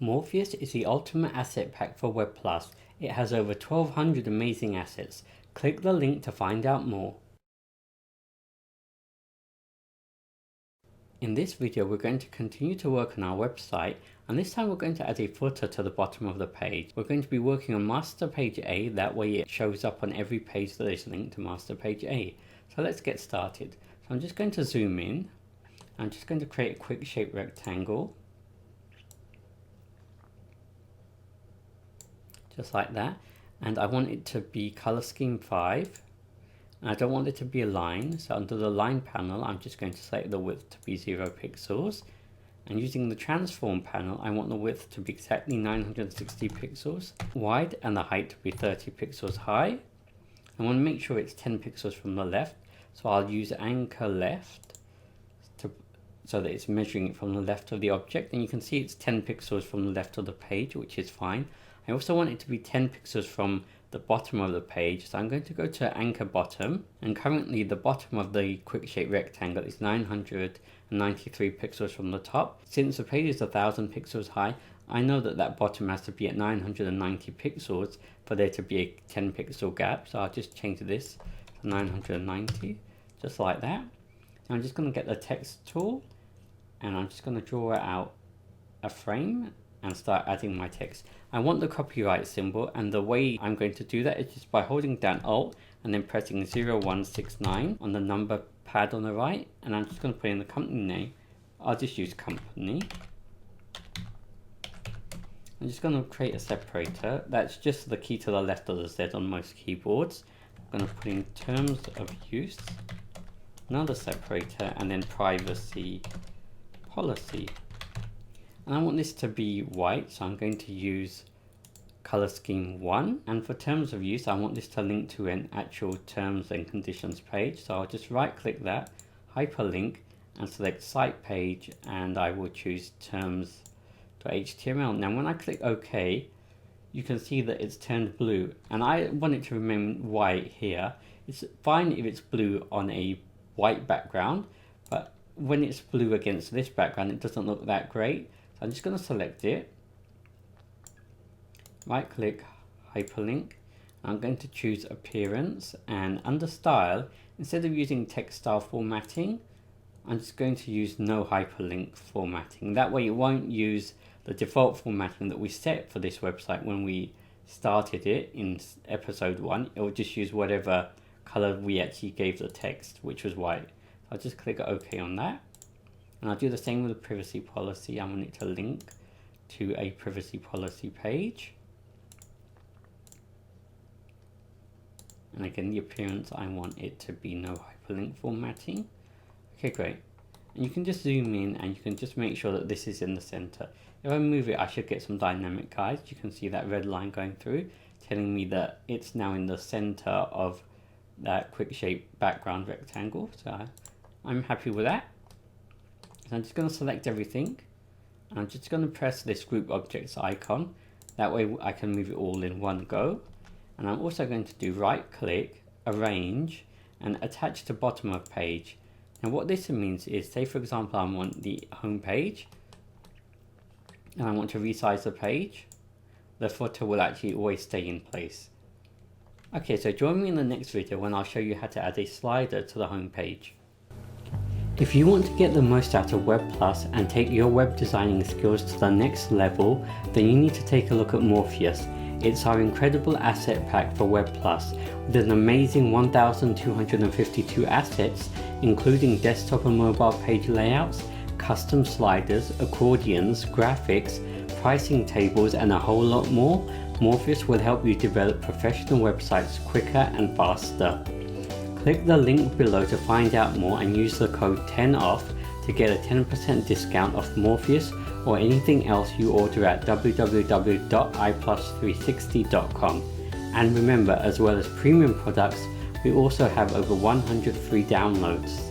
Morpheus is the ultimate asset pack for WebPlus. It has over 1200 amazing assets. Click the link to find out more. In this video we're going to continue to work on our website, and this time we're going to add a footer to the bottom of the page. We're going to be working on master page A, that way it shows up on every page that is linked to master page A. So let's get started. So I'm just going to zoom in. I'm just going to create a quick shape rectangle. Just like that, and I want it to be color scheme 5, and I don't want it to be a line, so under the line panel I'm just going to select the width to be 0 pixels, and using the transform panel I want the width to be exactly 960 pixels wide and the height to be 30 pixels high. I want to make sure it's 10 pixels from the left, so I'll use anchor left so that it's measuring it from the left of the object, and you can see it's 10 pixels from the left of the page, which is fine. I also want it to be 10 pixels from the bottom of the page, so I'm going to go to anchor bottom, and currently the bottom of the quick shape rectangle is 993 pixels from the top. Since the page is 1000 pixels high, I know that that bottom has to be at 990 pixels for there to be a 10 pixel gap, so I'll just change this to 990, just like that. Now I'm just going to get the text tool, and I'm just going to draw out a frame and start adding my text. I want the copyright symbol, and the way I'm going to do that is just by holding down Alt and then pressing 0169 on the number pad on the right, and I'm just going to put in the company name. I'll just use company. I'm just going to create a separator. That's just the key to the left of the Z on most keyboards. I'm going to put in terms of use, another separator, and then privacy policy. And I want this to be white, so I'm going to use color scheme 1. And for terms of use, I want this to link to an actual terms and conditions page. So I'll just right click that, hyperlink, and select site page, and I will choose terms.html. Now when I click OK, you can see that it's turned blue, and I want it to remain white here. It's fine if it's blue on a white background, but when it's blue against this background, it doesn't look that great. I'm just going to select it, right click, hyperlink. I'm going to choose appearance, and under style, instead of using text style formatting, I'm just going to use no hyperlink formatting. That way it won't use the default formatting that we set for this website when we started it in episode 1. It will just use whatever color we actually gave the text, which was white. I'll just click OK on that. And I'll do the same with the privacy policy. I want it to link to a privacy policy page. And again, the appearance, I want it to be no hyperlink formatting. Okay, great. And you can just zoom in and you can just make sure that this is in the center. If I move it, I should get some dynamic guides. You can see that red line going through, telling me that it's now in the center of that quick shape background rectangle. So I'm happy with that. So I'm just going to select everything, and I'm just going to press this group objects icon. That way I can move it all in one go. And I'm also going to do right click, arrange, and attach to bottom of page. Now what this means is, say for example I want the home page, and I want to resize the page, the footer will actually always stay in place. Okay, so join me in the next video when I'll show you how to add a slider to the home page. If you want to get the most out of WebPlus and take your web designing skills to the next level, then you need to take a look at Morpheus. It's our incredible asset pack for WebPlus with an amazing 1,252 assets, including desktop and mobile page layouts, custom sliders, accordions, graphics, pricing tables, and a whole lot more. Morpheus will help you develop professional websites quicker and faster. Click the link below to find out more and use the code 10OFF to get a 10% discount off Morpheus or anything else you order at www.iplus360.com. And remember, as well as premium products, we also have over 100 free downloads.